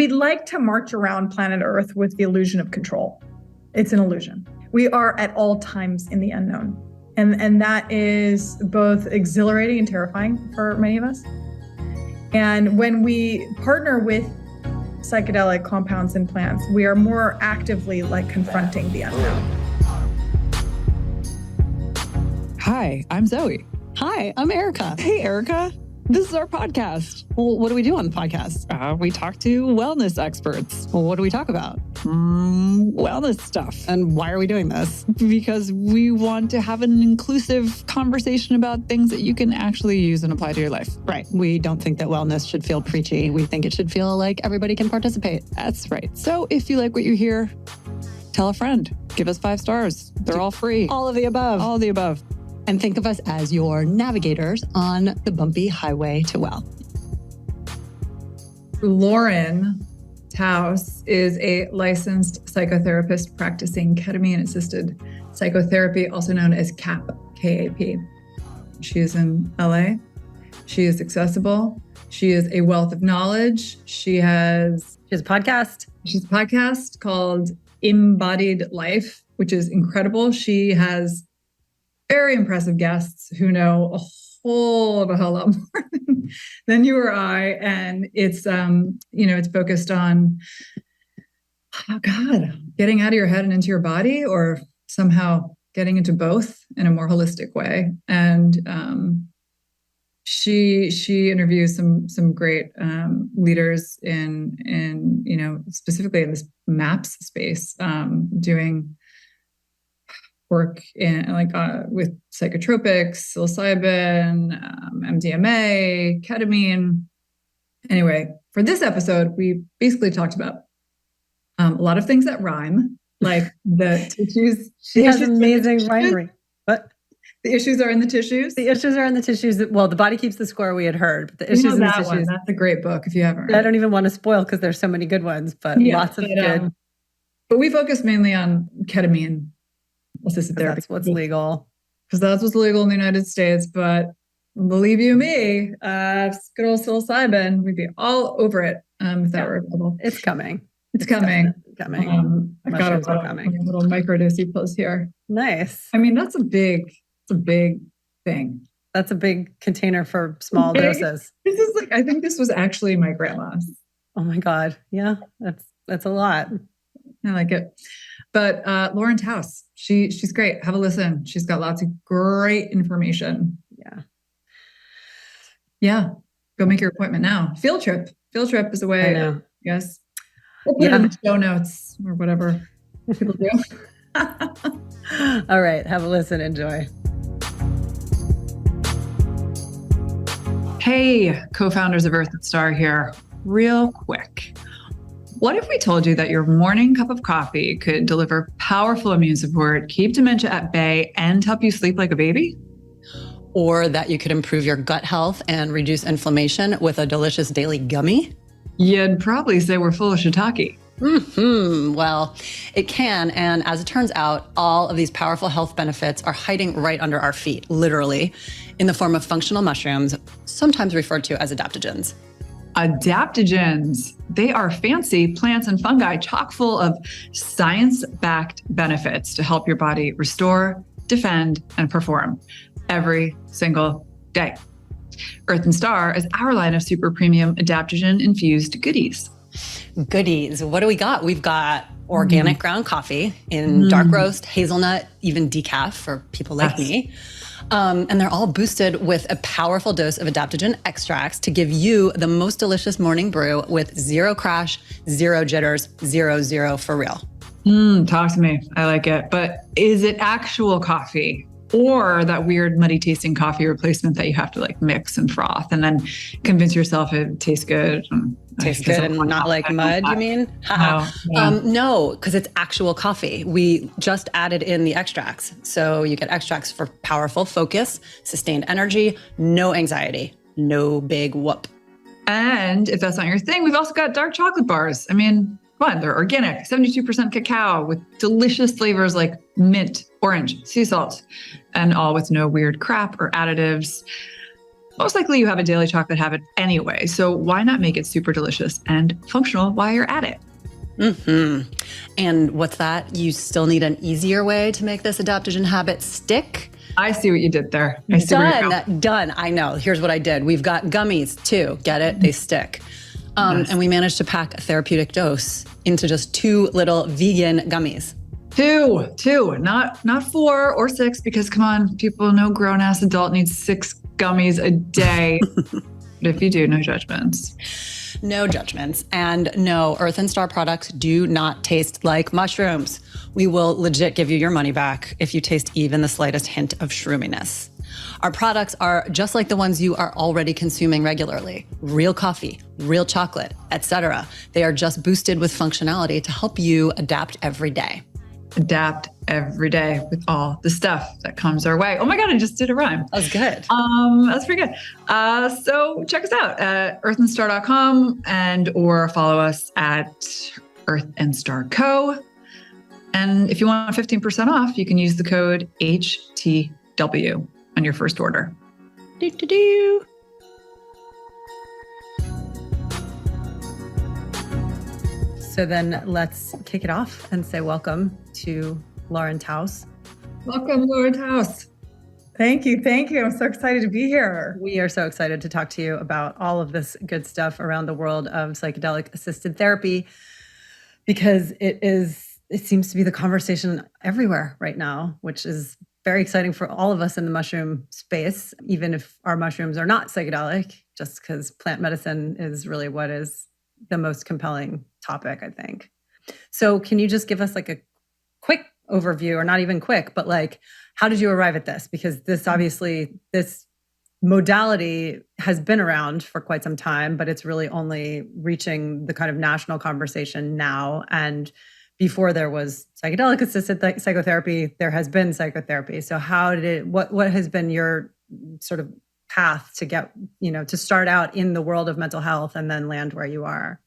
we'd like to march around planet Earth with the illusion of control. It's an illusion. We are at all times in the unknown. And that is both exhilarating and terrifying for many of us. And when we partner with psychedelic compounds and plants, we are more actively like confronting the unknown. Hi, I'm Zoe. Hi, I'm Erica. Hey, Erica. This is our podcast. Well, what do we do on the podcast? We talk to wellness experts. Well, what do we talk about? Wellness stuff. And why are we doing this? Because we want to have an inclusive conversation about things that you can actually use and apply to your life. Right. We don't think that wellness should feel preachy. We think it should feel like everybody can participate. That's right. So if you like what you hear, tell a friend. Give us 5 stars. They're all free. All of the above. All of the above. And think of us as your navigators on the bumpy highway to well. Lauren Taus is a licensed psychotherapist practicing ketamine-assisted psychotherapy, also known as KAP, K-A-P. She is in LA. She is accessible. She is a wealth of knowledge. She has a podcast. She's a podcast called Embodied Life, which is incredible. She has very impressive guests who know a whole lot more than you or I. And it's, it's focused on, getting out of your head and into your body, or somehow getting into both in a more holistic way. And she interviews some great leaders in specifically in this MAPS space, doing work in with psychotropics, psilocybin, MDMA, ketamine. Anyway, for this episode, we basically talked about a lot of things that rhyme, like the tissues. She has amazing rhymery. What? The issues are in the tissues. The issues are in the tissues. Well, The Body Keeps the Score we had heard, but the issues in the tissues. One. That's a great book if you haven't read. I don't even want to spoil because there's so many good ones, but lots of good. But we focus mainly on ketamine assisted therapy. That's what's legal. Because that's what's legal in the United States. But believe you me, good old psilocybin, we'd be all over it if that were available. It's coming. It's coming. I've got a little microdosy plus here. Nice. I mean, that's a big thing. That's a big container for small doses. This is I think this was actually my grandma's. Oh my God. Yeah, that's a lot. I like it. But Lauren Taus, she's great. Have a listen. She's got lots of great information. Yeah. Go make your appointment now. Field trip is a way. I know. Yes. We'll put it in the show notes or whatever people do. All right. Have a listen. Enjoy. Hey, co-founders of Earth and Star here. Real quick. What if we told you that your morning cup of coffee could deliver powerful immune support, keep dementia at bay, and help you sleep like a baby? Or that you could improve your gut health and reduce inflammation with a delicious daily gummy? You'd probably say we're full of shiitake. Well, it can. And as it turns out, all of these powerful health benefits are hiding right under our feet, literally, in the form of functional mushrooms, sometimes referred to as adaptogens. Adaptogens. They are fancy plants and fungi chock full of science-backed benefits to help your body restore, defend, and perform every single day. Earth and Star is our line of super premium adaptogen-infused goodies. Goodies. What do we got? We've got organic ground coffee in dark roast, hazelnut, even decaf for people like me. And they're all boosted with a powerful dose of adaptogen extracts to give you the most delicious morning brew with zero crash, zero jitters, zero for real. Talk to me. I like it. But is it actual coffee? Or that weird muddy tasting coffee replacement that you have to mix and froth and then convince yourself it tastes good. Tastes good and not like mud, you mean? No, because it's actual coffee. We just added in the extracts. So you get extracts for powerful focus, sustained energy, no anxiety, no big whoop. And if that's not your thing, we've also got dark chocolate bars. I mean, fun. They're organic, 72% cacao with delicious flavors like mint, orange, sea salt, and all with no weird crap or additives. Most likely you have a daily chocolate habit anyway, so why not make it super delicious and functional while you're at it? Mm-hmm. And what's that? You still need an easier way to make this adaptogen habit stick? I see what you did there. I see where you're going. Done. I know. Here's what I did. We've got gummies too. Get it? They stick. Yes. And we managed to pack a therapeutic dose into just 2 little vegan gummies. Two, not 4 or 6, because come on, people, no grown-ass adult needs 6 gummies a day. But if you do, no judgments. No judgments. And no, Earth and Star products do not taste like mushrooms. We will legit give you your money back if you taste even the slightest hint of shroominess. Our products are just like the ones you are already consuming regularly. Real coffee, real chocolate, etc. They are just boosted with functionality to help you adapt every day. Adapt every day with all the stuff that comes our way. Oh my God, I just did a rhyme. That was good. That's pretty good. So check us out at earthandstar.com or follow us at Earth and Star Co. And if you want 15% off, you can use the code HTW on your first order. Do. So then let's kick it off and say welcome to Lauren Taus. Welcome, Lauren Taus. Thank you. I'm so excited to be here. We are so excited to talk to you about all of this good stuff around the world of psychedelic-assisted therapy, because it seems to be the conversation everywhere right now, which is very exciting for all of us in the mushroom space, even if our mushrooms are not psychedelic, just because plant medicine is really what is the most compelling topic, I think. So can you just give us like a quick overview, or not even quick, but like, how did you arrive at this? Because this modality has been around for quite some time, but it's really only reaching the kind of national conversation now. And before there was psychedelic-assisted psychotherapy, there has been psychotherapy. So what has been your sort of path to get, to start out in the world of mental health and then land where you are?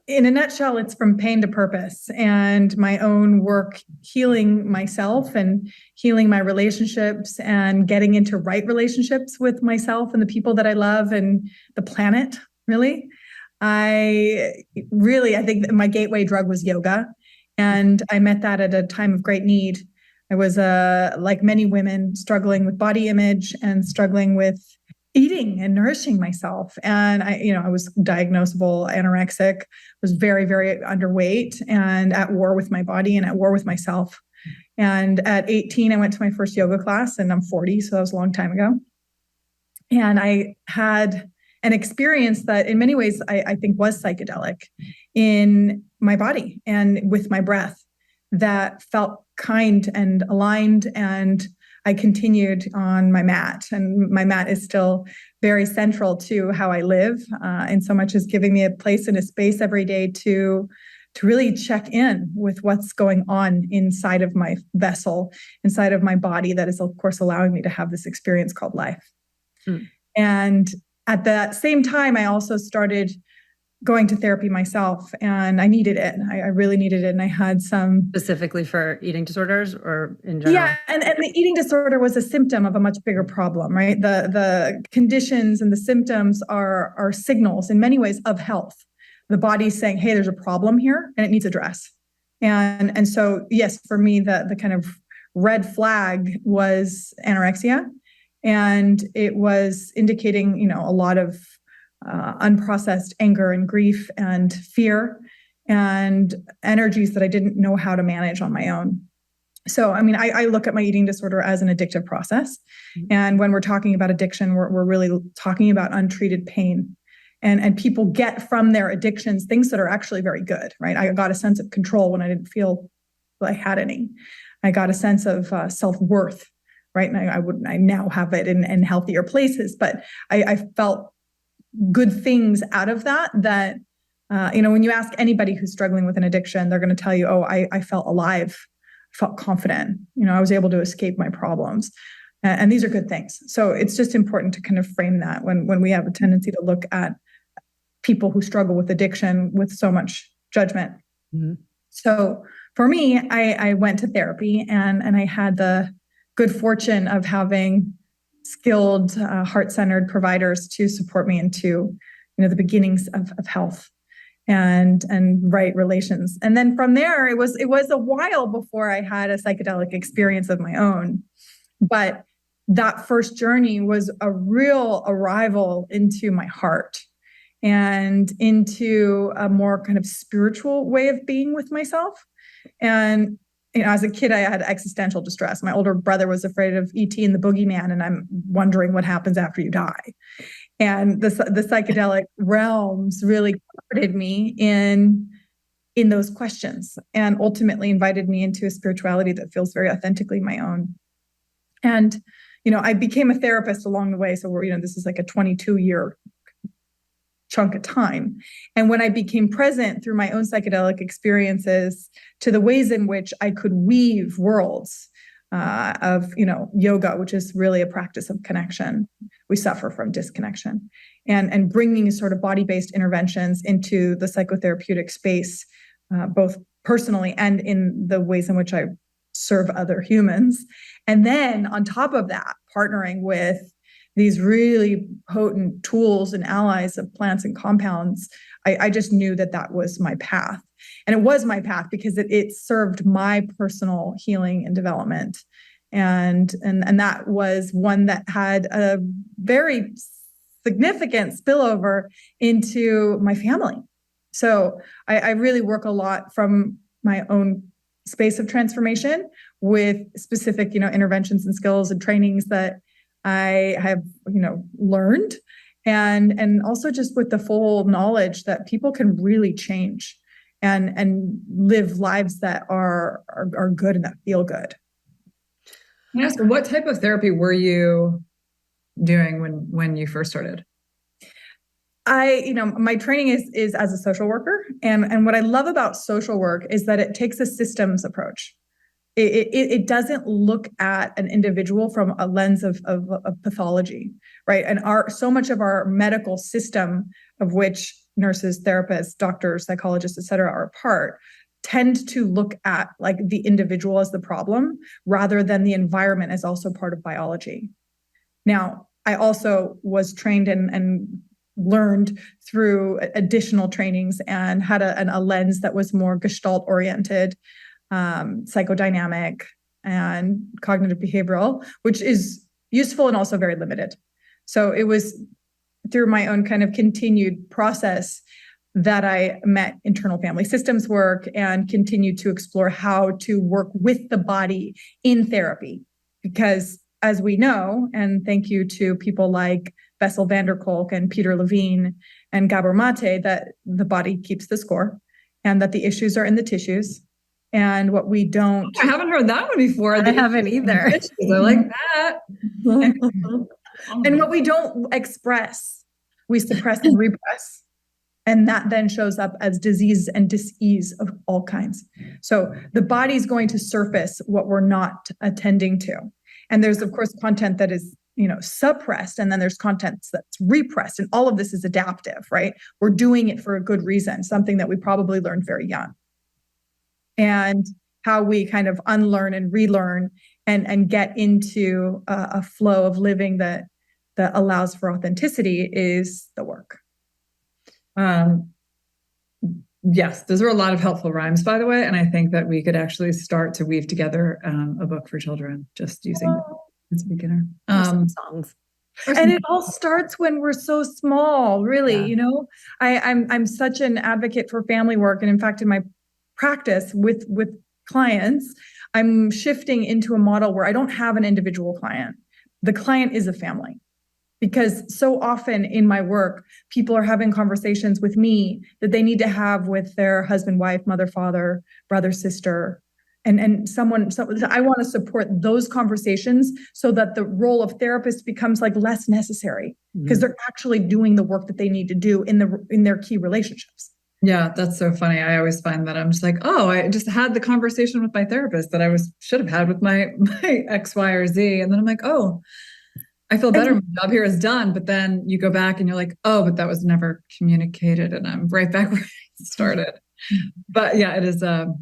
In a nutshell, it's from pain to purpose, and my own work healing myself and healing my relationships and getting into right relationships with myself and the people that I love and the planet, really. I think that my gateway drug was yoga, and I met that at a time of great need. I was, like many women, struggling with body image and struggling with eating and nourishing myself. And I was diagnosable anorexic, was very, very underweight and at war with my body and at war with myself. And at 18, I went to my first yoga class, and I'm 40, so that was a long time ago. And I had an experience that in many ways I think was psychedelic in my body and with my breath, that felt kind and aligned. And I continued on my mat, and my mat is still very central to how I live, in so much as giving me a place and a space every day to really check in with what's going on inside of my vessel, inside of my body, that is, of course, allowing me to have this experience called life. And at that same time, I also started going to therapy myself, and I needed it. I really needed it. And I had some... Specifically for eating disorders or in general? Yeah, and the eating disorder was a symptom of a much bigger problem, right? The conditions and the symptoms are signals in many ways of health. The body's saying, hey, there's a problem here and it needs address. And so, yes, for me, the kind of red flag was anorexia. And it was indicating, a lot of unprocessed anger and grief and fear and energies that I didn't know how to manage on my own. So, I look at my eating disorder as an addictive process. And when we're talking about addiction, we're really talking about untreated pain. And people get from their addictions things that are actually very good, right? I got a sense of control when I didn't feel I had any. I got a sense of self-worth, right? And I now have it in healthier places, but I felt good things out of that, when you ask anybody who's struggling with an addiction, they're going to tell you, oh, I felt alive, I felt confident, I was able to escape my problems. And these are good things. So it's just important to kind of frame that when we have a tendency to look at people who struggle with addiction with so much judgment. Mm-hmm. So for me, I went to therapy, and I had the good fortune of having skilled, heart-centered providers to support me into, the beginnings of health and right relations. And then from there, it was a while before I had a psychedelic experience of my own. But that first journey was a real arrival into my heart and into a more kind of spiritual way of being with myself. And as a kid, I had existential distress. My older brother was afraid of E.T. and the boogeyman, and I'm wondering what happens after you die. And the psychedelic realms really comforted me in those questions, and ultimately invited me into a spirituality that feels very authentically my own. And I became a therapist along the way. So this is like a 22-year chunk of time. And when I became present through my own psychedelic experiences to the ways in which I could weave worlds of, yoga, which is really a practice of connection. We suffer from disconnection, and bringing sort of body-based interventions into the psychotherapeutic space, both personally and in the ways in which I serve other humans. And then on top of that, partnering with these really potent tools and allies of plants and compounds, I just knew that was my path. And it was my path because it served my personal healing and development. And that was one that had a very significant spillover into my family. So I really work a lot from my own space of transformation with specific, interventions and skills and trainings that I have, learned, and also just with the full knowledge that people can really change and live lives that are good and that feel good. Can I ask, what type of therapy were you doing when you first started? My training is as a social worker, and what I love about social work is that it takes a systems approach. It doesn't look at an individual from a lens of pathology, right? And so much of our medical system, of which nurses, therapists, doctors, psychologists, et cetera, are a part, tend to look at like the individual as the problem rather than the environment as also part of biology. Now, I also was trained and learned through additional trainings and had a lens that was more Gestalt oriented, psychodynamic and cognitive behavioral, which is useful and also very limited. So it was through my own kind of continued process that I met internal family systems work and continued to explore how to work with the body in therapy. Because as we know, and thank you to people like Bessel van der Kolk and Peter Levine and Gabor Mate, that the body keeps the score and that the issues are in the tissues. And what we don't... I haven't heard that one before. I haven't either. I like that. And what we don't express, we suppress and repress. And that then shows up as disease and dis-ease of all kinds. So the body's going to surface what we're not attending to. And there's, of course, content that is, suppressed, and then there's content that's repressed. And all of this is adaptive, right? We're doing it for a good reason, something that we probably learned very young. And how we kind of unlearn and relearn and get into a flow of living that allows for authenticity is the work. Yes, those are a lot of helpful rhymes, by the way. And I think that we could actually start to weave together a book for children, just using that as a beginner. Songs. And it all starts when we're so small, really. I'm such an advocate for family work. And in fact, in my practice with clients, I'm shifting into a model where I don't have an individual client. The client is a family. Because so often in my work, people are having conversations with me that they need to have with their husband, wife, mother, father, brother, sister, and someone. So I want to support those conversations so that the role of therapist becomes like less necessary because they're actually doing the work that they need to do in their key relationships. Yeah, that's so funny. I always find that I'm just like, oh, I just had the conversation with my therapist that I should have had with my X, Y, or Z, and then I'm like, oh, I feel better. My job here is done. But then you go back and you're like, oh, but that was never communicated. And I'm right back where I started. But yeah, it is a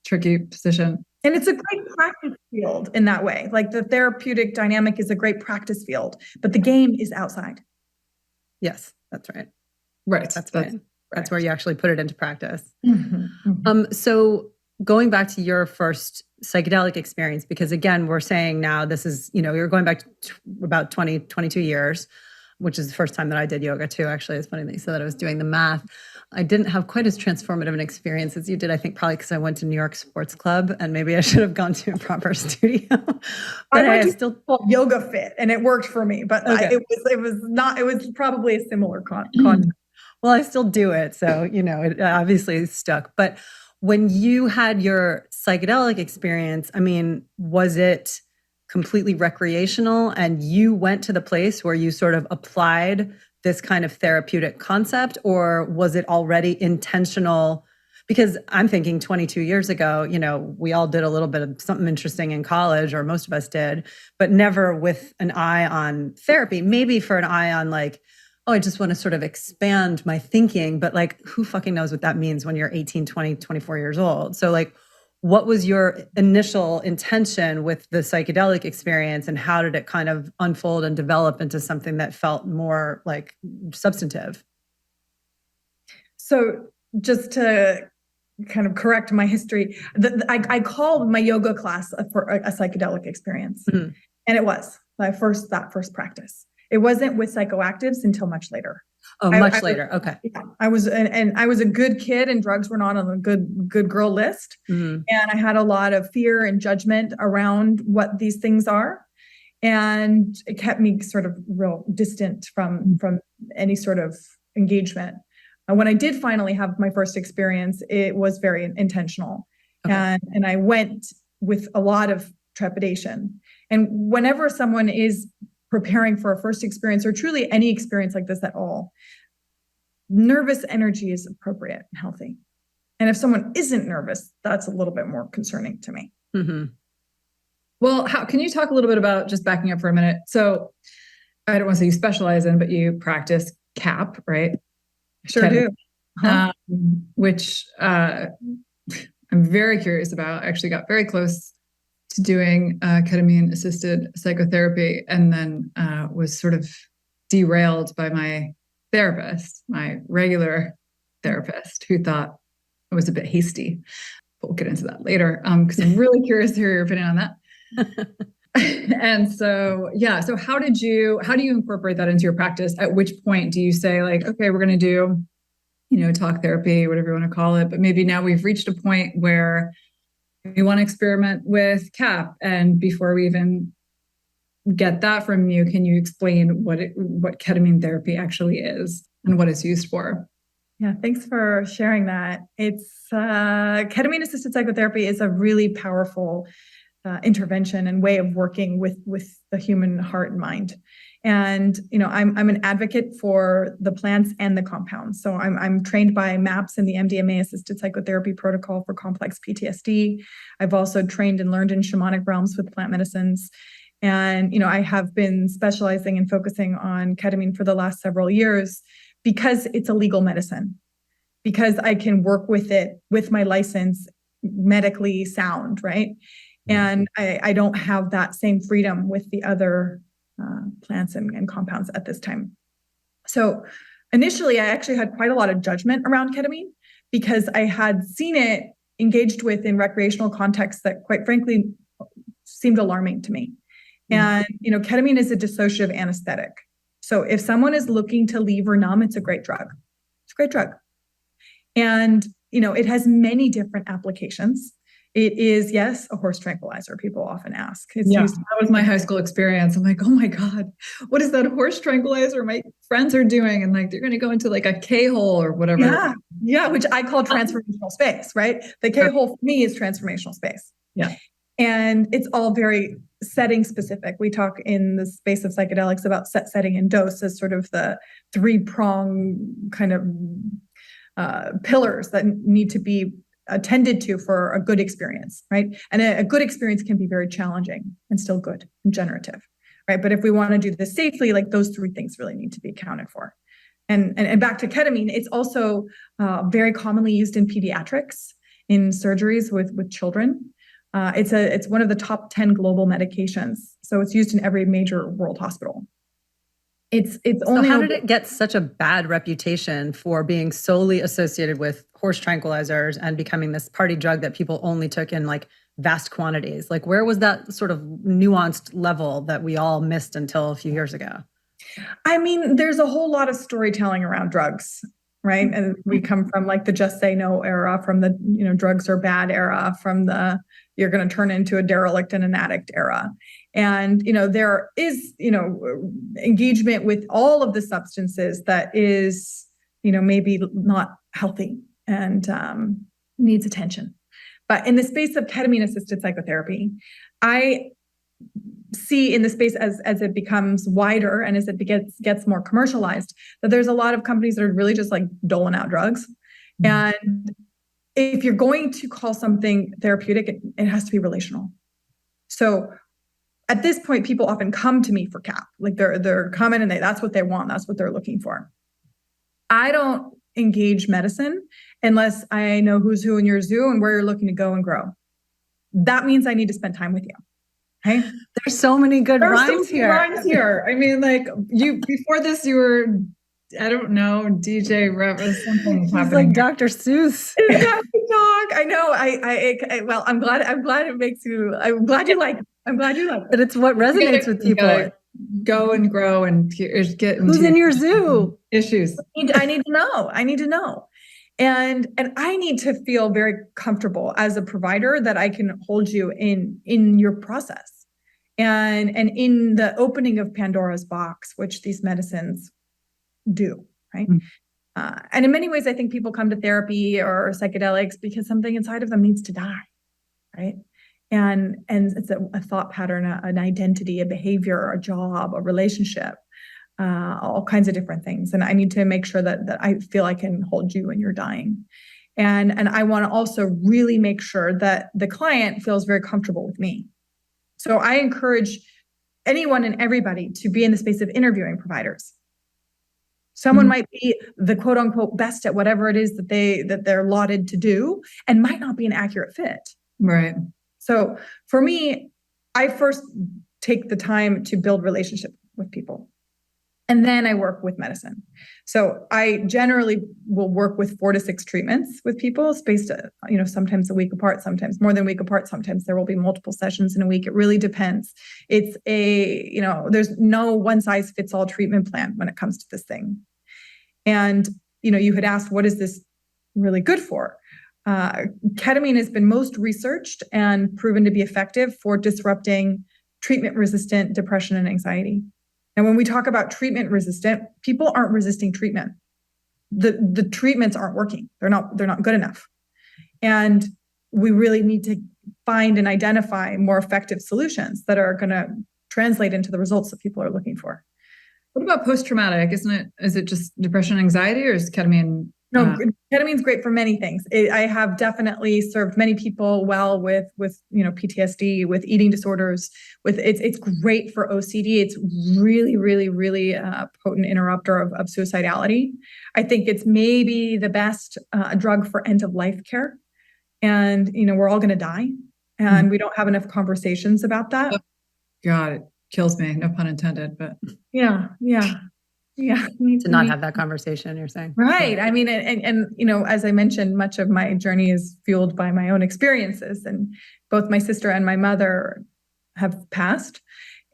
tricky position. And it's a great practice field in that way. Like the therapeutic dynamic is a great practice field, but the game is outside. Yes, that's right. Right. That's right. That's where you actually put it into practice. Mm-hmm. So going back to your first psychedelic experience, because again, we're saying now this is, you're going back to about 20, 22 years, which is the first time that I did yoga too. Actually, it's funny that you said that. I was doing the math. I didn't have quite as transformative an experience as you did. I think probably because I went to New York Sports Club and maybe I should have gone to a proper studio. But I went to still Yoga Fit and it worked for me, but okay. it was probably a similar content. Well, I still do it. So, it obviously stuck. But when you had your psychedelic experience, I mean, was it completely recreational and you went to the place where you sort of applied this kind of therapeutic concept, or was it already intentional? Because I'm thinking 22 years ago, we all did a little bit of something interesting in college, or most of us did, but never with an eye on therapy, maybe for an eye on like, oh, I just want to sort of expand my thinking, but like, who fucking knows what that means when you're 18, 20, 24 years old? So like, what was your initial intention with the psychedelic experience and how did it kind of unfold and develop into something that felt more like substantive? So just to kind of correct my history, I called my yoga class for a psychedelic experience. Mm-hmm. And it was that first practice. It wasn't with psychoactives until much later. Oh, much later. Okay. Yeah, I was a good kid, and drugs were not on the good girl list. Mm-hmm. And I had a lot of fear and judgment around what these things are, and it kept me sort of real distant from any sort of engagement. When I did finally have my first experience, it was very intentional, okay. and I went with a lot of trepidation. And whenever someone is preparing for a first experience, or truly any experience like this at all, nervous energy is appropriate and healthy. And if someone isn't nervous, that's a little bit more concerning to me. Mm-hmm. Well, can you talk a little bit about, just backing up for a minute? So I don't want to say you specialize in, but you practice CAP, right? Sure do. Uh-huh. Which I'm very curious about. I actually got very close to doing ketamine-assisted psychotherapy, and then was sort of derailed by my therapist, my regular therapist, who thought I was a bit hasty. But we'll get into that later, because I'm really curious to hear your opinion on that. And so, yeah. So how do you incorporate that into your practice? At which point do you say like, okay, we're going to do, talk therapy, whatever you want to call it, but maybe now we've reached a point where we want to experiment with CAP. And before we even get that from you, can you explain what ketamine therapy actually is and what it's used for? Yeah, thanks for sharing that. It's ketamine-assisted psychotherapy is a really powerful intervention and way of working with the human heart and mind. And I'm an advocate for the plants and the compounds. So I'm trained by MAPS in the MDMA-assisted psychotherapy protocol for complex PTSD. I've also trained and learned in shamanic realms with plant medicines. And I have been specializing and focusing on ketamine for the last several years because it's a legal medicine, because I can work with it with my license, medically sound, right? And I don't have that same freedom with the other plants and compounds at this time. So initially, I actually had quite a lot of judgment around ketamine because I had seen it engaged with in recreational contexts that, quite frankly, seemed alarming to me. And, ketamine is a dissociative anesthetic. So if someone is looking to leave or numb, it's a great drug. It's a great drug. And, it has many different applications. It is, yes, a horse tranquilizer. People often ask. That was my high school experience. I'm like, oh my God, what is that horse tranquilizer my friends are doing? And like, they're going to go into like a K-hole or whatever. Yeah, which I call transformational space, right? The K-hole for me is transformational space. Yeah. And it's all very setting specific. We talk in the space of psychedelics about set, setting, and dose as sort of the three-prong kind of pillars that need to be attended to for a good experience, right? And a good experience can be very challenging and still good and generative, right? But if we want to do this safely, like those three things really need to be accounted for. And back to ketamine, it's also very commonly used in pediatrics, in surgeries with children. It's one of the top 10 global medications. So it's used in every major world hospital. It's only. So how did it get such a bad reputation for being solely associated with horse tranquilizers and becoming this party drug that people only took in like vast quantities? Like, where was that sort of nuanced level that we all missed until a few years ago? I mean, there's a whole lot of storytelling around drugs, right? And we come from like the just say no era, from the, drugs are bad era, from the you're going to turn into a derelict and an addict era. And, there is, engagement with all of the substances that is, maybe not healthy and needs attention. But in the space of ketamine-assisted psychotherapy, I see in the space as it becomes wider and as it gets more commercialized, that there's a lot of companies that are really just like doling out drugs. Mm-hmm. And if you're going to call something therapeutic, it has to be relational. So at this point, people often come to me for CAP. Like they're coming and that's what they want. That's what they're looking for. I don't engage medicine unless I know who's who in your zoo and where you're looking to go and grow. That means I need to spend time with you. Okay? There's so many good rhymes here. I mean, like before this, you were, I don't know, DJ Rev or something. It's like Dr. Seuss. I know. Well, I'm glad it makes you. I'm glad you like it. But it's what resonates with people. Go and grow and get. Who's in your zoo? Issues. I need to know. And I need to feel very comfortable as a provider that I can hold you in your process, and in the opening of Pandora's box, which these medicines do, right? Mm-hmm. And in many ways, I think people come to therapy or psychedelics because something inside of them needs to die, right? And it's a thought pattern, an identity, a behavior, a job, a relationship, all kinds of different things. And I need to make sure that I feel I can hold you when you're dying. And I want to also really make sure that the client feels very comfortable with me. So I encourage anyone and everybody to be in the space of interviewing providers. Someone might be the quote unquote best at whatever it is that they're lauded to do and might not be an accurate fit. Right. So for me, I first take the time to build relationship with people. And then I work with medicine. So I generally will work with 4 to 6 treatments with people, spaced, sometimes a week apart, sometimes more than a week apart. Sometimes there will be multiple sessions in a week. It really depends. It's there's no one size fits all treatment plan when it comes to this thing. And, you had asked, what is this really good for? Ketamine has been most researched and proven to be effective for disrupting treatment-resistant depression and anxiety. And when we talk about treatment-resistant, people aren't resisting treatment. The treatments aren't working. They're not good enough. And we really need to find and identify more effective solutions that are going to translate into the results that people are looking for. What about post-traumatic? Is it just depression and anxiety, or is ketamine? No, ketamine's great for many things. I have definitely served many people well with PTSD, with eating disorders. It's great for OCD. It's really, really, really potent interrupter of suicidality. I think it's maybe the best drug for end of life care. And we're all going to die, and we don't have enough conversations about that. God, it kills me. No pun intended, but yeah. To not have that conversation, you're saying? Right. I mean, and as I mentioned, much of my journey is fueled by my own experiences, and both my sister and my mother have passed.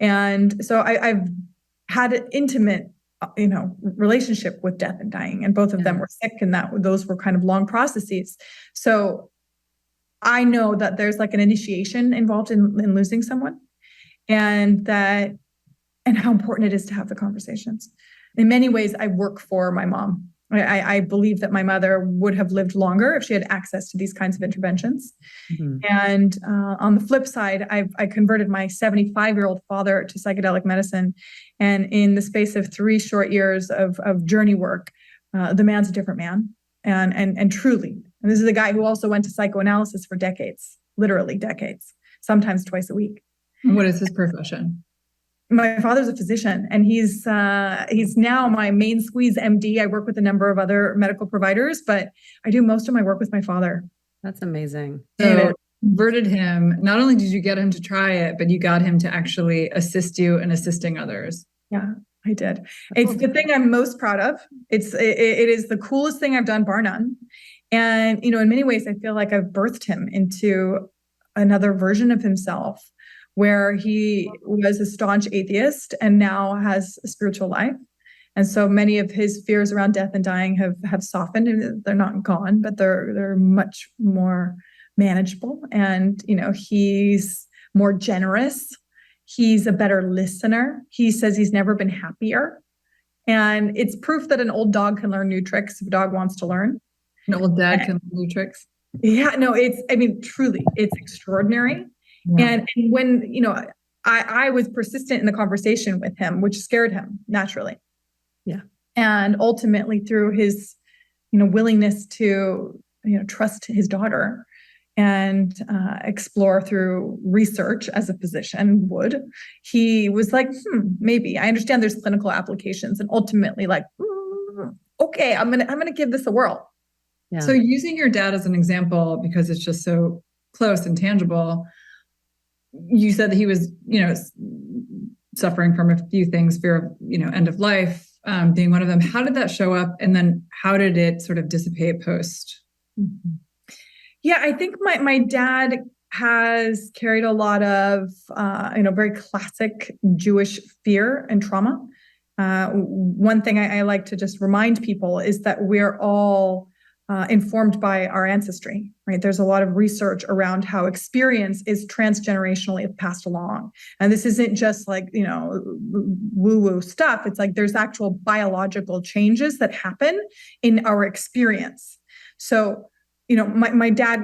And so I've had an intimate, relationship with death and dying, and both of them were sick, and those were kind of long processes. So I know that there's like an initiation involved in losing someone, and how important it is to have the conversations. In many ways, I work for my mom. I believe that my mother would have lived longer if she had access to these kinds of interventions. Mm-hmm. And on the flip side, I converted my 75-year-old father to psychedelic medicine. And in the space of 3 short years of journey work, the man's a different man. And truly, and this is a guy who also went to psychoanalysis for decades, literally decades, sometimes twice a week. What is his profession? My father's a physician, and he's now my main squeeze MD. I work with a number of other medical providers, but I do most of my work with my father. That's amazing. So converted him. Not only did you get him to try it, but you got him to actually assist you in assisting others. Yeah, I did. It's the thing I'm most proud of. It is the coolest thing I've done, bar none. And, in many ways, I feel like I've birthed him into another version of himself, where he was a staunch atheist and now has a spiritual life. And so many of his fears around death and dying have softened, and they're not gone, but they're much more manageable. And, he's more generous. He's a better listener. He says he's never been happier. And it's proof that an old dog can learn new tricks if a dog wants to learn. An old dad can learn new tricks. Yeah, no, truly, it's extraordinary. Yeah. And when, I was persistent in the conversation with him, which scared him naturally. Yeah. And ultimately through his, willingness to, trust his daughter and explore through research as a physician would, he was like, maybe. I understand there's clinical applications, and ultimately like, okay, I'm gonna give this a whirl. Yeah. So using your dad as an example, because it's just so close and tangible, you said that he was, suffering from a few things, fear of, end of life being one of them. How did that show up? And then how did it sort of dissipate post? Mm-hmm. Yeah, I think my dad has carried a lot of, very classic Jewish fear and trauma. One thing I like to just remind people is that we're all informed by our ancestry, right? There's a lot of research around how experience is transgenerationally passed along. And this isn't just like, woo-woo stuff. It's like there's actual biological changes that happen in our experience. So, my dad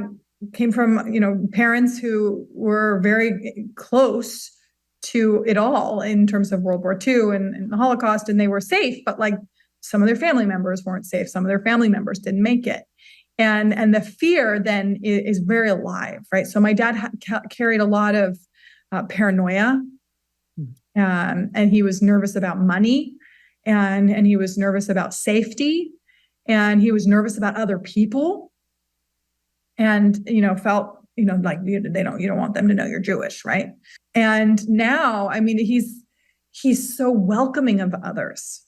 came from, parents who were very close to it all in terms of World War II and the Holocaust, and they were safe, but like some of their family members weren't safe. Some of their family members didn't make it. And the fear then is very alive, right? So my dad carried a lot of paranoia, and he was nervous about money, and he was nervous about safety, and he was nervous about other people. And, felt, like you don't want them to know you're Jewish, right? And now, he's so welcoming of others.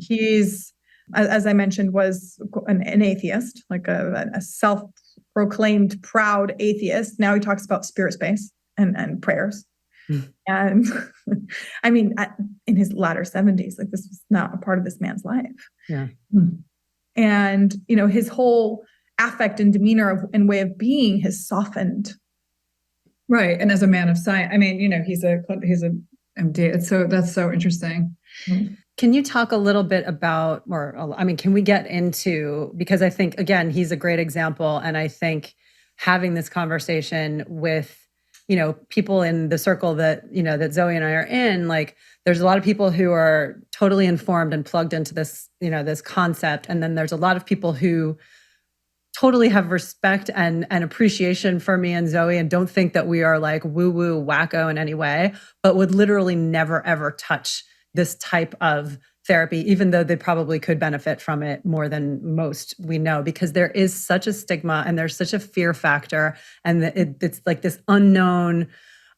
He's, as I mentioned, was an atheist, like a self-proclaimed proud atheist. Now he talks about spirit space and prayers. And in his latter 70s, like this was not a part of this man's life. Yeah. And, his whole affect and demeanor and way of being has softened. Right. And as a man of science, he's a MD. That's so interesting. Mm-hmm. Can you talk a little bit about, can we get into, because I think, again, he's a great example. And I think having this conversation with, people in the circle that, that Zoe and I are in, like, there's a lot of people who are totally informed and plugged into this, this concept. And then there's a lot of people who totally have respect and appreciation for me and Zoe and don't think that we are like woo-woo wacko in any way, but would literally never, ever touch this type of therapy, even though they probably could benefit from it more than most we know, because there is such a stigma and there's such a fear factor. And it's like this unknown.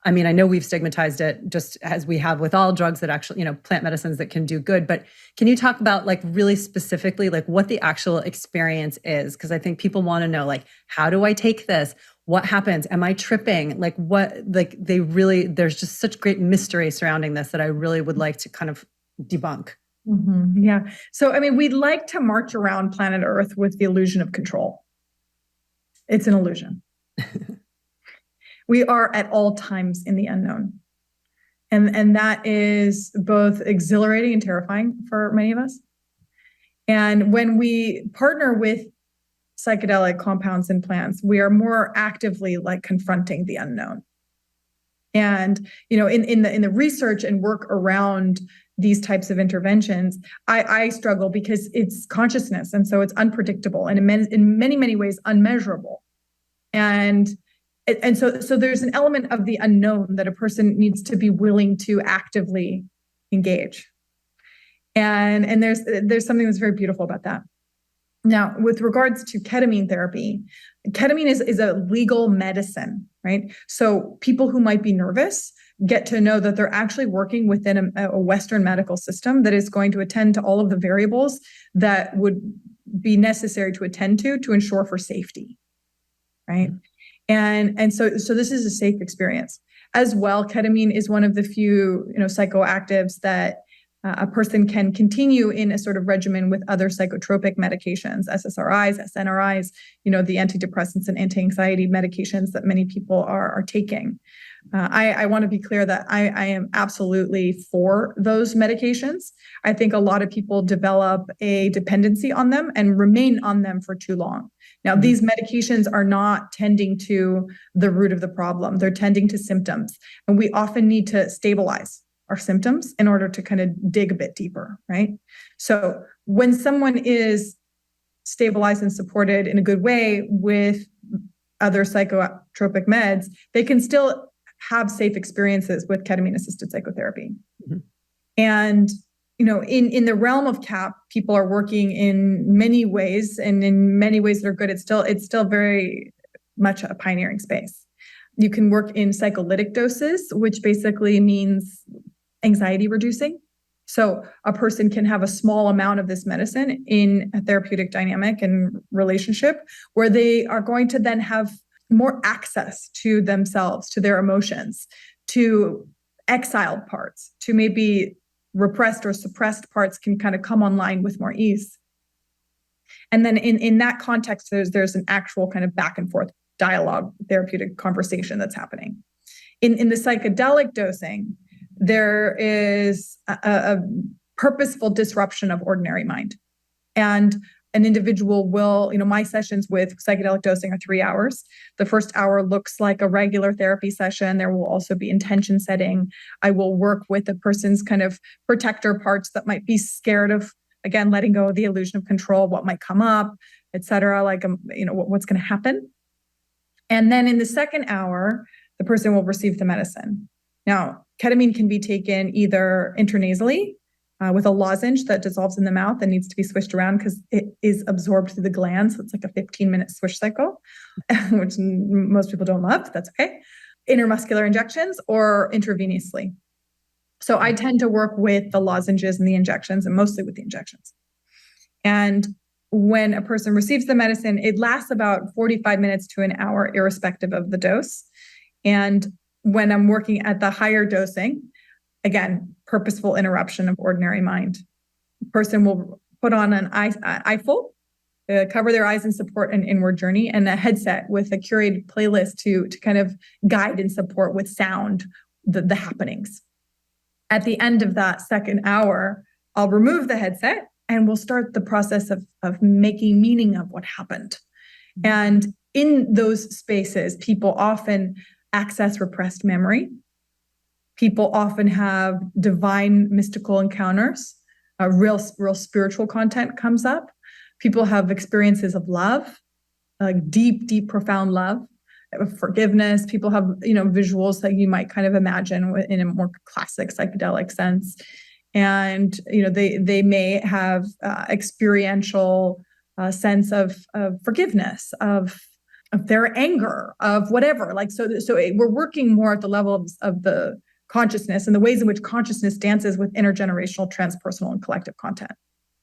I know we've stigmatized it just as we have with all drugs that actually, plant medicines that can do good. But can you talk about like really specifically like what the actual experience is? Because I think people want to know, like, how do I take this? What happens? Am I tripping? Like there's just such great mystery surrounding this that I really would like to kind of debunk. Mm-hmm. Yeah. So, we'd like to march around planet Earth with the illusion of control. It's an illusion. We are at all times in the unknown. And that is both exhilarating and terrifying for many of us. And when we partner with psychedelic compounds and plants, we are more actively like confronting the unknown. And, in the research and work around these types of interventions, I struggle because it's consciousness. And so it's unpredictable and in many, many ways unmeasurable. And so there's an element of the unknown that a person needs to be willing to actively engage. And there's something that's very beautiful about that. Now, with regards to ketamine therapy, ketamine is a legal medicine. right? So people who might be nervous get to know that they're actually working within a Western medical system that is going to attend to all of the variables that would be necessary to attend to ensure for safety, right? And so this is a safe experience. As well, ketamine is one of the few, psychoactives that a person can continue in a sort of regimen with other psychotropic medications, SSRIs, SNRIs, the antidepressants and anti-anxiety medications that many people are taking. I want to be clear that I am absolutely for those medications. I think a lot of people develop a dependency on them and remain on them for too long. Now, these medications are not tending to the root of the problem. They're tending to symptoms. And we often need to stabilize our symptoms in order to kind of dig a bit deeper, right? So when someone is stabilized and supported in a good way with other psychotropic meds, they can still have safe experiences with ketamine-assisted psychotherapy. And in the realm of CAP, people are working in many ways, and in many ways that are good. It's still very much a pioneering space. You can work in psycholytic doses, which basically means anxiety reducing. So a person can have a small amount of this medicine in a therapeutic dynamic and relationship where they are going to then have more access to themselves, to their emotions, to exiled parts, to maybe repressed or suppressed parts can kind of come online with more ease. And then in that context, there's an actual kind of back and forth dialogue, therapeutic conversation that's happening. In the psychedelic dosing, there is a purposeful disruption of ordinary mind. And an individual will, my sessions with psychedelic dosing are 3 hours. The first hour looks like a regular therapy session. There will also be intention setting. I will work with the person's kind of protector parts that might be scared of, again, letting go of the illusion of control, what might come up, et cetera, what's going to happen. And then in the second hour, the person will receive the medicine. Now, ketamine can be taken either intranasally, with a lozenge that dissolves in the mouth and needs to be swished around because it is absorbed through the glands. So it's like a 15-minute swish cycle, which most people don't love. That's okay. Intermuscular injections or intravenously. So I tend to work with the lozenges and the injections, and mostly with the injections. And when a person receives the medicine, it lasts about 45 minutes to an hour, irrespective of the dose. And when I'm working at the higher dosing, again, purposeful interruption of ordinary mind. The person will put on an eyeful, cover their eyes and support an inward journey, and a headset with a curated playlist to kind of guide and support with sound the happenings. At the end of that second hour, I'll remove the headset and we'll start the process of making meaning of what happened. And in those spaces, people often access repressed memory. People often have divine mystical encounters. Real spiritual content comes up. People have experiences of love, like deep, profound love, forgiveness. People have, visuals that you might kind of imagine in a more classic psychedelic sense. And, they may have experiential sense of forgiveness, of their anger, of whatever. So we're working more at the level of the consciousness and the ways in which consciousness dances with intergenerational, transpersonal, and collective content,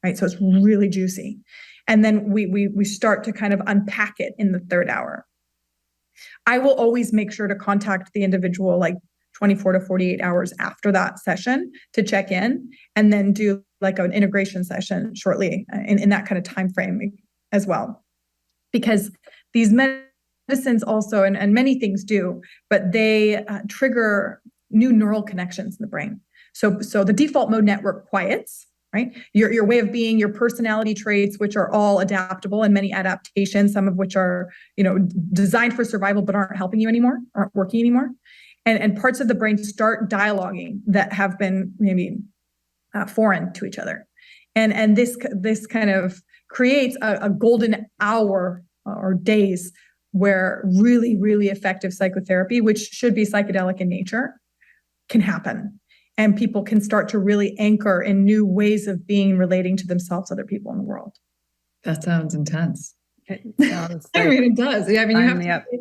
right? So it's really juicy. And then we start to kind of unpack it in the third hour. I will always make sure to contact the individual 24 to 48 hours after that session to check in, and then do an integration session shortly in that kind of time frame as well. Because these medicines also, and many things do, but they trigger new neural connections in the brain. So the default mode network quiets, right? Your way of being, your personality traits, which are all adaptable, and many adaptations, some of which are, designed for survival, but aren't helping you anymore, aren't working anymore. And parts of the brain start dialoguing that have been maybe foreign to each other. And this kind of creates a golden hour or days where really, really effective psychotherapy, which should be psychedelic in nature, can happen. And people can start to really anchor in new ways of being, relating to themselves, other people in the world. That sounds intense. It sounds I mean, it does. Yeah, I mean, you have to.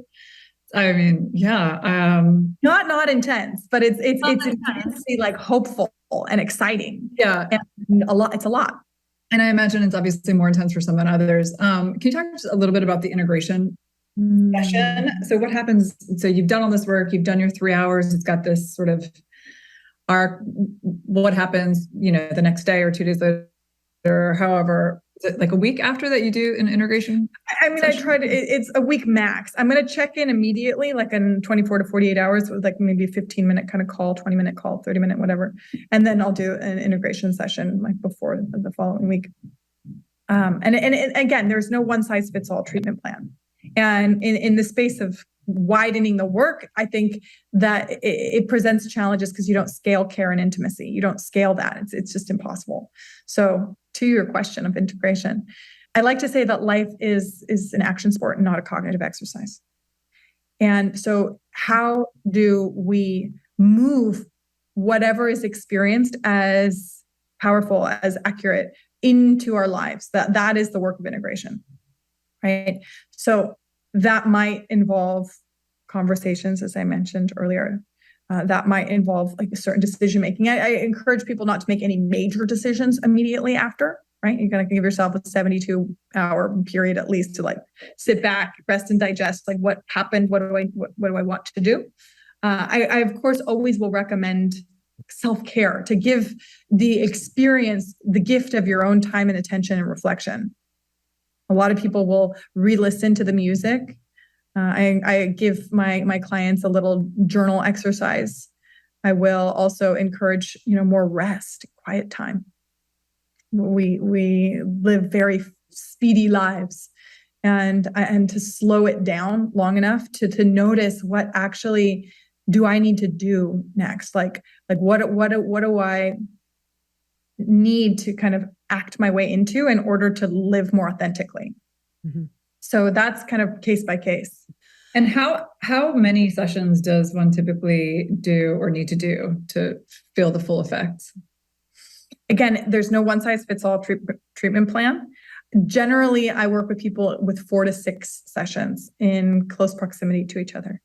I mean, yeah. Not intense, but it's intensely like hopeful and exciting. Yeah. And it's a lot. And I imagine it's obviously more intense for some than others. Can you talk just a little bit about the integration session? So what happens? So you've done all this work, you've done your 3 hours, it's got this sort of arc. What happens, the next day or 2 days later, or however, is it like a week after that you do an integration? I mean, session? I tried, it's a week max. I'm going to check in immediately, like in 24 to 48 hours with like maybe a 15-minute kind of call, 20-minute call, 30-minute, whatever. And then I'll do an integration session like before the following week. And again, there's no one size fits all treatment plan. And in the space of widening the work, I think that it presents challenges because you don't scale care and intimacy. You don't scale that. It's just impossible. So to your question of integration, I like to say that life is an action sport and not a cognitive exercise. And so how do we move whatever is experienced as powerful, as accurate into our lives? That is the work of integration, right? So that might involve conversations, as I mentioned earlier. That might involve like a certain decision making. I encourage people not to make any major decisions immediately after, right? You're going to give yourself a 72-hour period at least to like sit back, rest and digest, like what happened, what do I want to do? I of course always will recommend self-care, to give the experience the gift of your own time and attention and reflection. A lot of people will re-listen to the music. I give my clients a little journal exercise. I will also encourage, more rest, quiet time. We live very speedy lives, and to slow it down long enough to notice what actually do I need to do next? Like what do I need to kind of act my way into in order to live more authentically? Mm-hmm. So that's kind of case by case. And how many sessions does one typically do or need to do to feel the full effects? Again, there's no one size fits all treatment plan. Generally, I work with people with 4 to 6 sessions in close proximity to each other.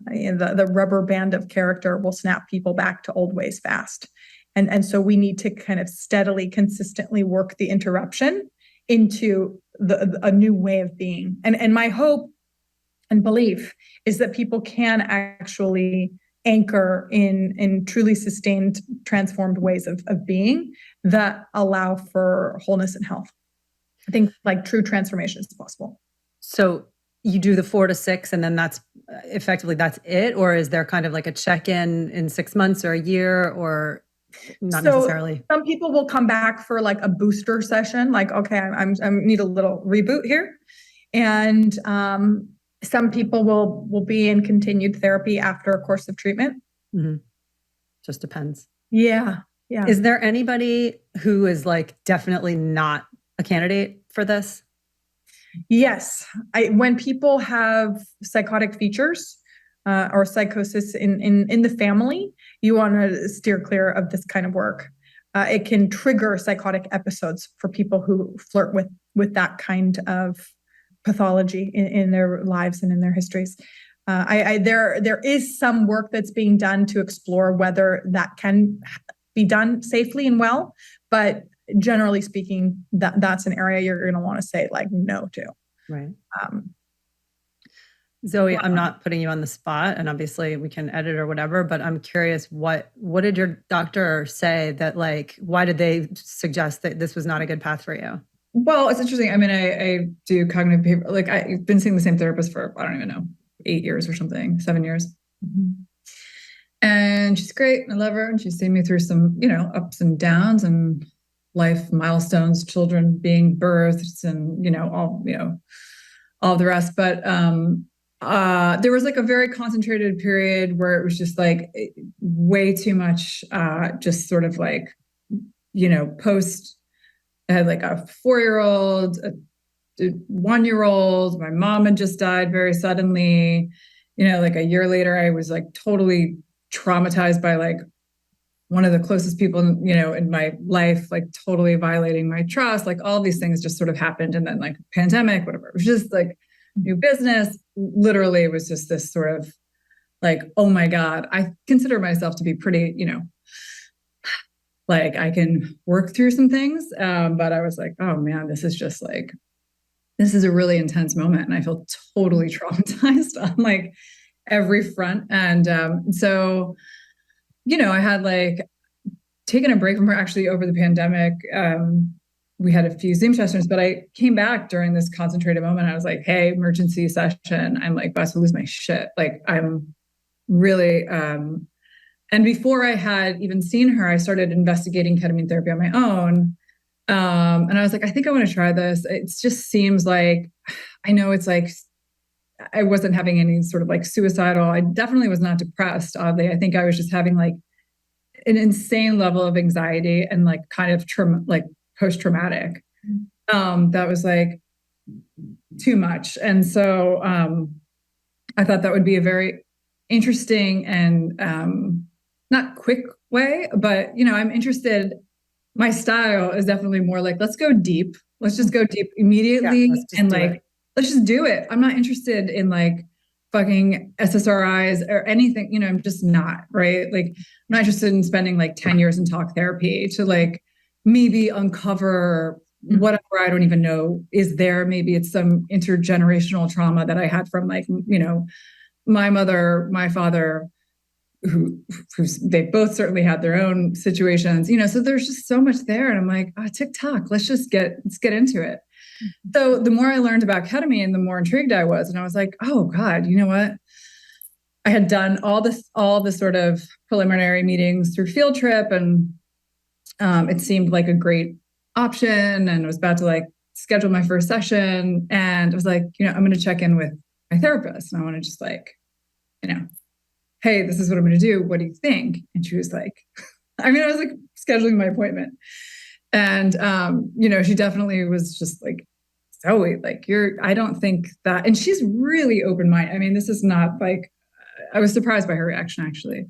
The rubber band of character will snap people back to old ways fast. And so we need to kind of steadily, consistently work the interruption into a new way of being. And my hope and belief is that people can actually anchor in truly sustained, transformed ways of being that allow for wholeness and health. I think like true transformation is possible. So you do the 4 to 6 and then that's it? Or is there kind of like a check-in in 6 months or a year, or not necessarily? Some people will come back for like a booster session, like, okay, I need a little reboot here. And some people will be in continued therapy after a course of treatment. Mm-hmm. Just depends. Yeah. Is there anybody who is like definitely not a candidate for this? Yes. When people have psychotic features or psychosis in the family, you want to steer clear of this kind of work. It can trigger psychotic episodes for people who flirt with that kind of pathology in their lives and in their histories. There is some work that's being done to explore whether that can be done safely and well, but generally speaking, that's an area you're going to want to say like no to. Right. Zoe, I'm not putting you on the spot, and obviously we can edit or whatever, but I'm curious, what did your doctor say that like, why did they suggest that this was not a good path for you? Well, it's interesting. I mean, I do cognitive behavior. Like I've been seeing the same therapist for, I don't even know, 8 years or something, 7 years. Mm-hmm. And she's great. I love her. And she's seen me through some, ups and downs and life milestones, children being birthed and, all the rest. But there was like a very concentrated period where it was just like way too much, just sort of like, post. I had like a 4-year-old, a 1-year-old. My mom had just died very suddenly. Like a year later, I was like totally traumatized by like one of the closest people, in my life, like totally violating my trust. Like all these things just sort of happened. And then like pandemic, whatever. It was just like new business. Literally, it was just this sort of like, oh my God, I consider myself to be pretty, like I can work through some things. But I was like, oh man, this is a really intense moment. And I feel totally traumatized on like every front. And so, I had like taken a break from her actually over the pandemic. We had a few Zoom sessions, but I came back during this concentrated moment. I was like, hey, emergency session. I'm like about to lose my shit. Like I'm really, and before I had even seen her, I started investigating ketamine therapy on my own. And I was like, I think I want to try this. It just seems like, I know it's like, I wasn't having any sort of like suicidal. I definitely was not depressed, oddly. I think I was just having like an insane level of anxiety and like kind of like post-traumatic. That was like too much. And so I thought that would be a very interesting and not quick way, but I'm interested. My style is definitely more like, let's go deep. Let's just go deep immediately. And like, let's just do it. I'm not interested in like fucking SSRIs or anything, I'm just not, right? Like, I'm not interested in spending like 10 years in talk therapy to like maybe uncover whatever I don't even know is there. Maybe it's some intergenerational trauma that I had from like, my mother, my father, who's they both certainly had their own situations, so there's just so much there. And I'm like, TikTok, let's get into it. So the more I learned about ketamine, the more intrigued I was. And I was like, oh God, you know what? I had done all the sort of preliminary meetings through field trip, and it seemed like a great option. And I was about to like schedule my first session. And I was like, I'm going to check in with my therapist. And I want to just like, hey, this is what I'm going to do. What do you think? And she was like, I was like scheduling my appointment. And, she definitely was just like, Zoe, like I don't think that, and she's really open-minded. This is not like, I was surprised by her reaction actually,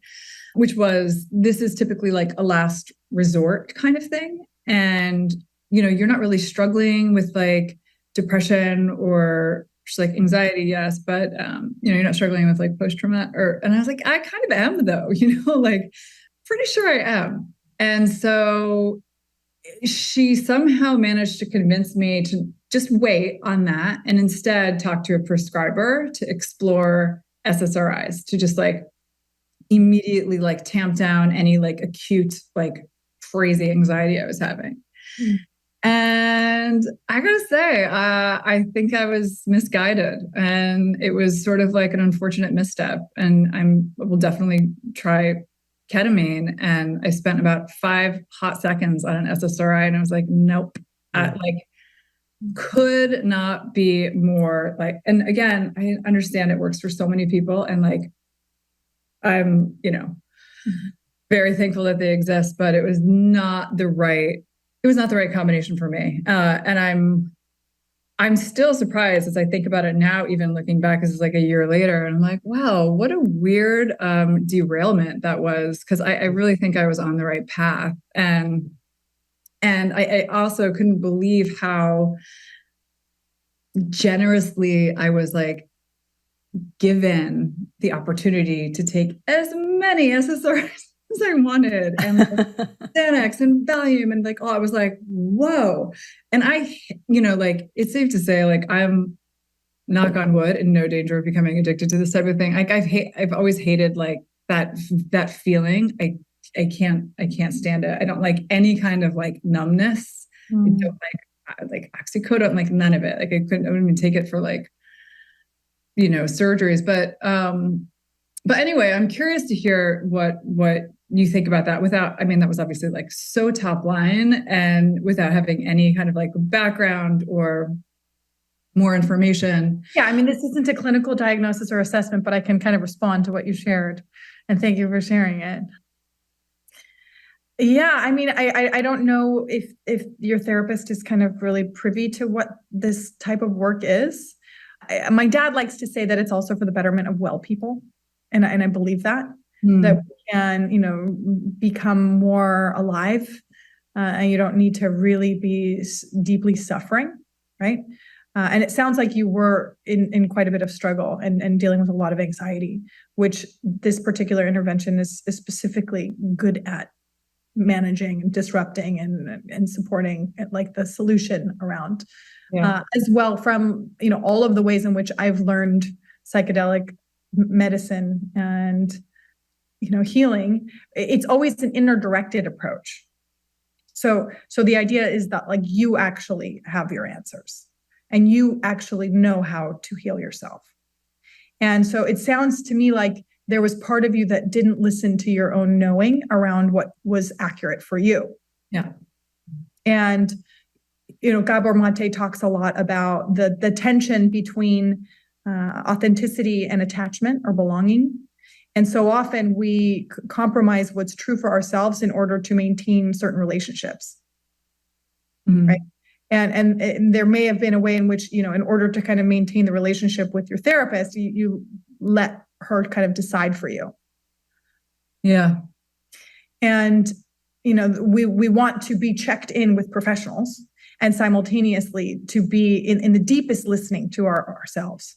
which was, this is typically like a last resort kind of thing. And, you're not really struggling with like depression or just like anxiety, yes, but you're not struggling with like post-trauma and I was like, I kind of am though, like pretty sure I am. And so she somehow managed to convince me to just wait on that and instead talk to a prescriber to explore SSRIs, to just like immediately like tamp down any like acute, like crazy anxiety I was having. And I gotta say, I think I was misguided, and it was sort of like an unfortunate misstep. And I will definitely try ketamine. And I spent about 5 hot seconds on an SSRI, and I was like, nope, like could not be more like. And again, I understand it works for so many people, and like I'm, very thankful that they exist, but it was not the right. It was not the right combination for me. And I'm still surprised as I think about it now, even looking back, this is like a year later. And I'm like, wow, what a weird derailment that was. Cause I really think I was on the right path. And I also couldn't believe how generously I was like given the opportunity to take as many SSRIs as I wanted, and like Xanax and Valium, and like, I was like, whoa. And I, like, it's safe to say, like, I'm, knock on wood, in no danger of becoming addicted to this type of thing. Like I've always hated like that feeling. I can't stand it. I don't like any kind of like numbness. I don't like oxycodone, like none of it. Like I wouldn't even take it for like, surgeries. But anyway, I'm curious to hear what you think about that without, that was obviously like so top line and without having any kind of like background or more information. Yeah. This isn't a clinical diagnosis or assessment, but I can kind of respond to what you shared, and thank you for sharing it. Yeah. I don't know if your therapist is kind of really privy to what this type of work is. My dad likes to say that it's also for the betterment of well people. And I believe that we can, become more alive, and you don't need to really be deeply suffering, right? And it sounds like you were in quite a bit of struggle and dealing with a lot of anxiety, which this particular intervention is specifically good at managing and disrupting and supporting, like the solution around. As well, from all of the ways in which I've learned psychedelic medicine and healing, it's always an inner directed approach. So the idea is that like you actually have your answers and you actually know how to heal yourself. And so it sounds to me like there was part of you that didn't listen to your own knowing around what was accurate for you. Yeah. And Gabor Mate talks a lot about the tension between authenticity and attachment or belonging. And so often we compromise what's true for ourselves in order to maintain certain relationships. Mm-hmm. Right. And there may have been a way in which, in order to kind of maintain the relationship with your therapist, you let her kind of decide for you. Yeah. And, we want to be checked in with professionals and simultaneously to be in the deepest listening to ourselves.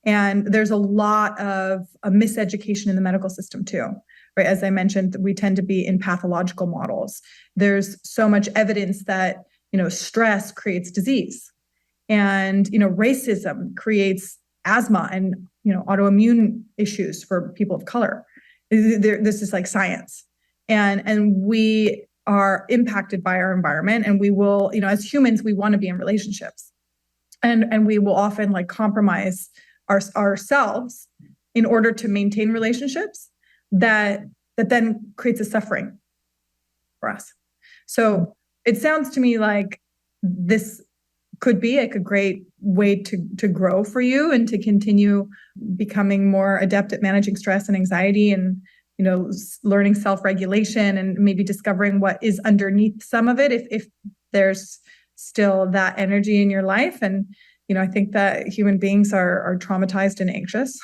And there's a lot of a miseducation in the medical system too, right? As I mentioned, we tend to be in pathological models. There's so much evidence that, stress creates disease and, racism creates asthma and, autoimmune issues for people of color. This is like science. And we are impacted by our environment, and we will, as humans, we want to be in relationships, and we will often like compromise ourselves in order to maintain relationships that then creates a suffering for us. So it sounds to me like this could be like a great way to grow for you and to continue becoming more adept at managing stress and anxiety and, learning self-regulation and maybe discovering what is underneath some of it if there's still that energy in your life. And, I think that human beings are traumatized and anxious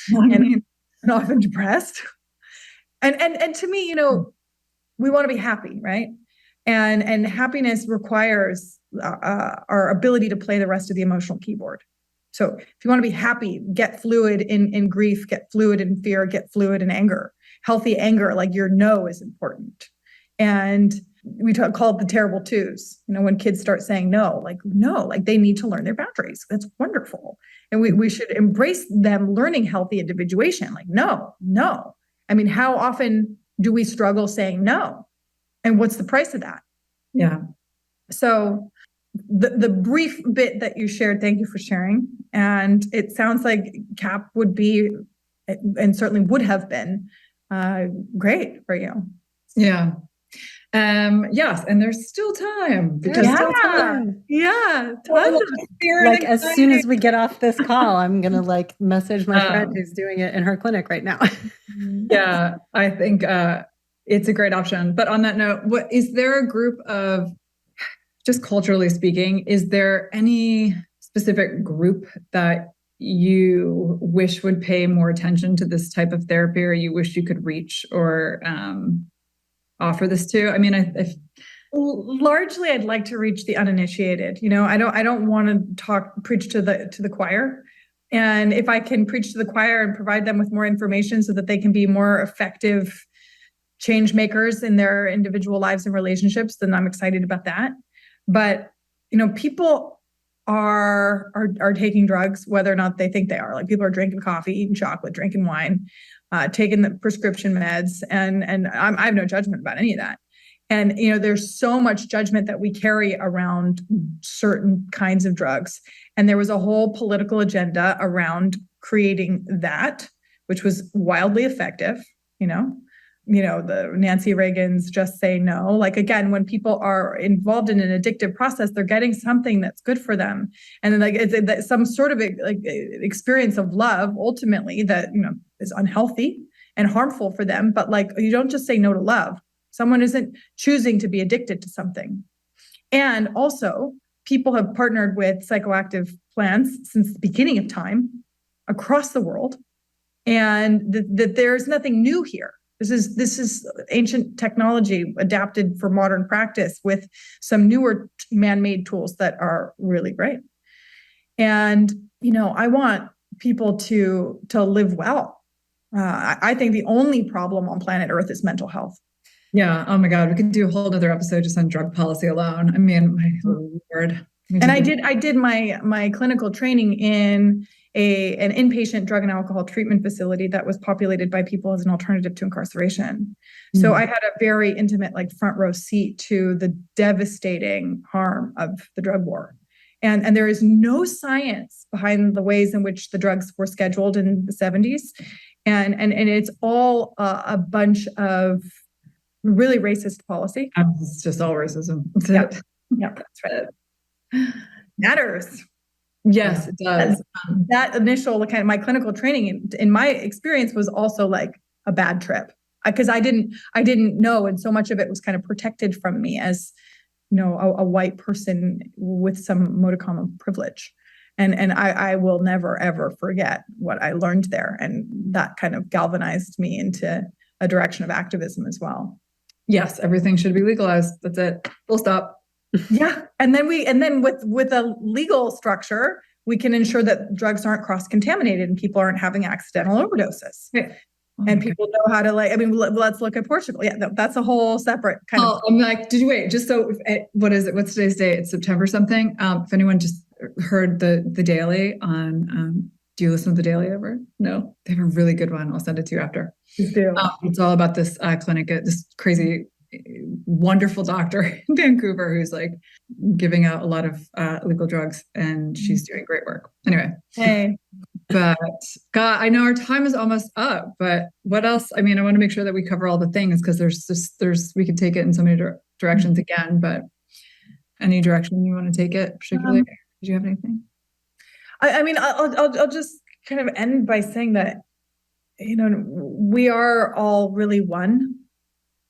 and often depressed. And to me, we want to be happy, right? And happiness requires our ability to play the rest of the emotional keyboard. So if you want to be happy, get fluid in grief, get fluid in fear, get fluid in anger. Healthy anger, like your no is important. And we call it the terrible twos. When kids start saying no, like they need to learn their boundaries. That's wonderful. And we should embrace them learning healthy individuation. Like, no. I mean, how often do we struggle saying no? And what's the price of that? Yeah. So the brief bit that you shared, thank you for sharing. And it sounds like CAP would be, and certainly would have been, great for you. Yeah. Yes, and there's still time. Because still time. Yeah. Well, like as soon as we get off this call, I'm gonna like message my friend who's doing it in her clinic right now. Yeah, I think it's a great option. But on that note, is there a group of, just culturally speaking, is there any specific group that you wish would pay more attention to this type of therapy, or you wish you could reach or offer this to? I mean, largely I'd like to reach the uninitiated. I don't want to preach to the choir. And if I can preach to the choir and provide them with more information so that they can be more effective change makers in their individual lives and relationships, then I'm excited about that. But, people are taking drugs, whether or not they think they are. Like people are drinking coffee, eating chocolate, drinking wine, taking the prescription meds. And I have no judgment about any of that. And, there's so much judgment that we carry around certain kinds of drugs. And there was a whole political agenda around creating that, which was wildly effective, the Nancy Reagan's just say no. Like, again, when people are involved in an addictive process, they're getting something that's good for them. And then like it's some sort of like experience of love, ultimately, that, is unhealthy and harmful for them. But like, you don't just say no to love. Someone isn't choosing to be addicted to something. And also, people have partnered with psychoactive plants since the beginning of time across the world. And that there's nothing new here. This is ancient technology adapted for modern practice with some newer man-made tools that are really great. And, I want people to live well. I think the only problem on planet Earth is mental health. Yeah. Oh my God. We could do a whole other episode just on drug policy alone. I mean, my Lord. And I did my clinical training in an inpatient drug and alcohol treatment facility that was populated by people as an alternative to incarceration. So I had a very intimate, front row seat to the devastating harm of the drug war. And there is no science behind the ways in which the drugs were scheduled in the 70s. And it's all a bunch of really racist policy. It's just all racism. That's it. Yeah, that's right. Matters. Yes, it does. That initial kind of my clinical training in my experience was also like a bad trip because I didn't know, and so much of it was kind of protected from me as a white person with some modicum of privilege. And I will never, ever forget what I learned there. And that kind of galvanized me into a direction of activism as well. Yes, everything should be legalized. That's it. Full stop. Yeah. And then with a legal structure, we can ensure that drugs aren't cross-contaminated and people aren't having accidental overdoses. Yeah. And people know how to let's look at Portugal. Yeah, that's a whole separate kind of. I'm like, did you wait? Just so, what is it? What's today's date? It's September something. If anyone just heard the Daily on, do you listen to the Daily ever? No, they have a really good one. I'll send it to you after. Please do. It's all about this clinic, this crazy, wonderful doctor in Vancouver who's like giving out a lot of illegal drugs, and she's doing great work. Anyway. Hey. But God, I know our time is almost up, but what else? I mean, I want to make sure that we cover all the things because we could take it in so many directions again, but any direction you want to take it particularly? Did you have anything? I mean, I'll just kind of end by saying that, we are all really one.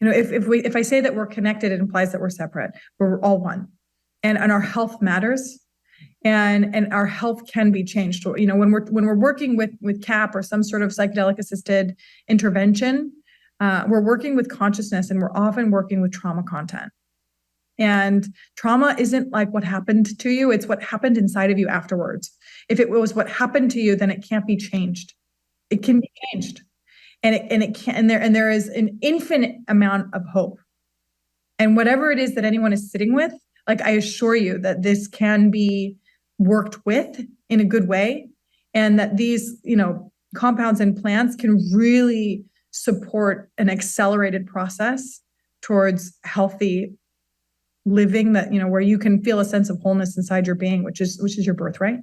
If I say that we're connected, it implies that we're separate. We're all one, and our health matters. And our health can be changed. When we're working with CAP or some sort of psychedelic-assisted intervention, we're working with consciousness, and we're often working with trauma content. And trauma isn't like what happened to you; it's what happened inside of you afterwards. If it was what happened to you, then it can't be changed. It can be changed, and it can. And there is an infinite amount of hope. And whatever it is that anyone is sitting with, I assure you that this can be worked with in a good way, and that these compounds and plants can really support an accelerated process towards healthy living, that where you can feel a sense of wholeness inside your being, which is your birthright.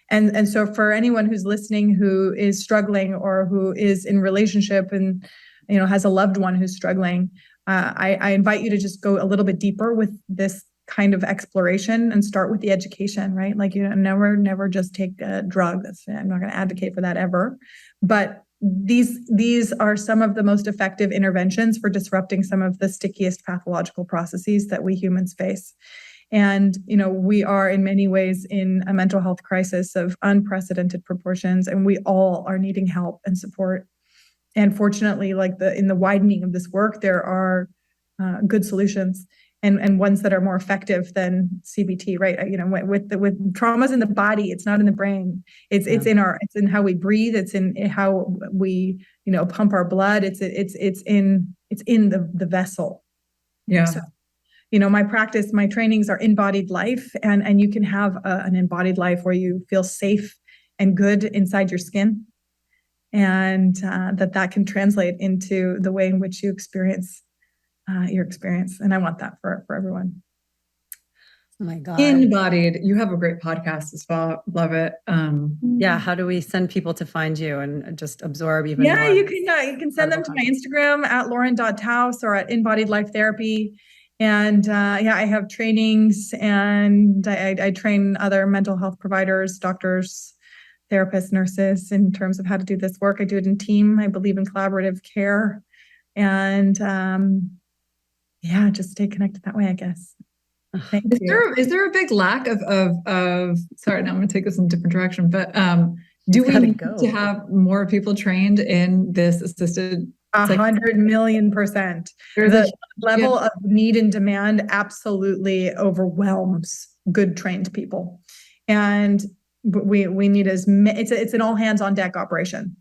And so for anyone who's listening who is struggling or who is in relationship and has a loved one who's struggling, I invite you to just go a little bit deeper with this kind of exploration and start with the education, right? Never just take a drug. I'm not going to advocate for that ever. But these are some of the most effective interventions for disrupting some of the stickiest pathological processes that we humans face. And, we are in many ways in a mental health crisis of unprecedented proportions, and we all are needing help and support. And fortunately, in the widening of this work, there are good solutions. And ones that are more effective than CBT, right? With traumas in the body, it's not in the brain. It's in how we breathe. It's in how we pump our blood. It's in the vessel. Yeah. So, my practice, my trainings are embodied life, and you can have an embodied life where you feel safe and good inside your skin, and that can translate into the way in which you experience your experience. And I want that for everyone. Oh my God. Embodied. You have a great podcast as well. Love it. Yeah. How do we send people to find you and just absorb even more? Yeah, you can send them to my Instagram at lauren.taus or at Embodied Life Therapy. And I have trainings, and I train other mental health providers, doctors, therapists, nurses in terms of how to do this work. I do it in team. I believe in collaborative care. And just stay connected that way, I guess. Thank you. Is there a big lack of sorry, now I'm going to take this in a different direction, but do we need to have more people trained in this assisted? 100,000,000%. The level of need and demand absolutely overwhelms good trained people. And we need it's an all hands on deck operation.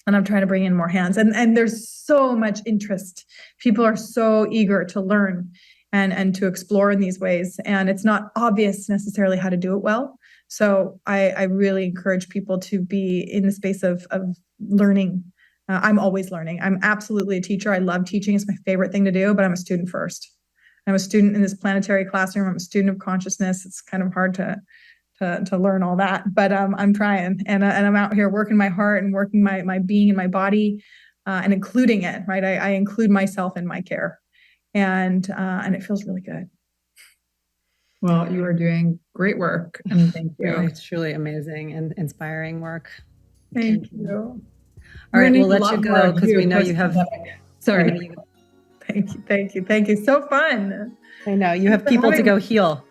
And I'm trying to bring in more hands. And there's so much interest. People are so eager to learn and to explore in these ways. And it's not obvious necessarily how to do it well. So I really encourage people to be in the space of learning. I'm always learning. I'm absolutely a teacher. I love teaching. It's my favorite thing to do, but I'm a student first. I'm a student in this planetary classroom. I'm a student of consciousness. It's kind of hard to learn all that, but I'm trying, and I'm out here working my heart and working my being and my body, and including it. Right, I include myself in my care, and it feels really good. Well, you are doing great work, and thank you. It's truly amazing and inspiring work. Thank you. All right, we'll let you go because we know you have. Sorry. Thank you. So fun. I know you have people to go heal.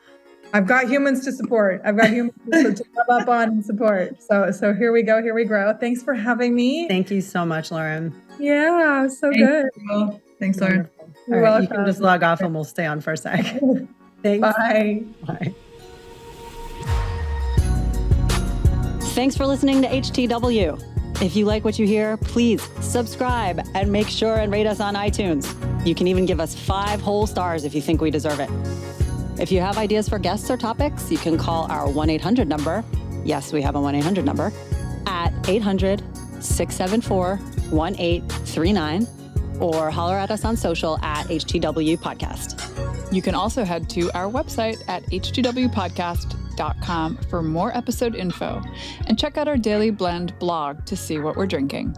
I've got humans to support. I've got humans to rub up on and support. So here we go. Here we grow. Thanks for having me. Thank you so much, Lauren. Yeah, so good. Thanks, Lauren. All right, you can just log off and we'll stay on for a sec. Thanks. Bye. Bye. Thanks for listening to HTW. If you like what you hear, please subscribe and make sure and rate us on iTunes. You can even give us 5 whole stars if you think we deserve it. If you have ideas for guests or topics, you can call our 1-800 number. Yes, we have a 1-800 number at 800-674-1839, or holler at us on social at HTW Podcast. You can also head to our website at htwpodcast.com for more episode info and check out our Daily Blend blog to see what we're drinking.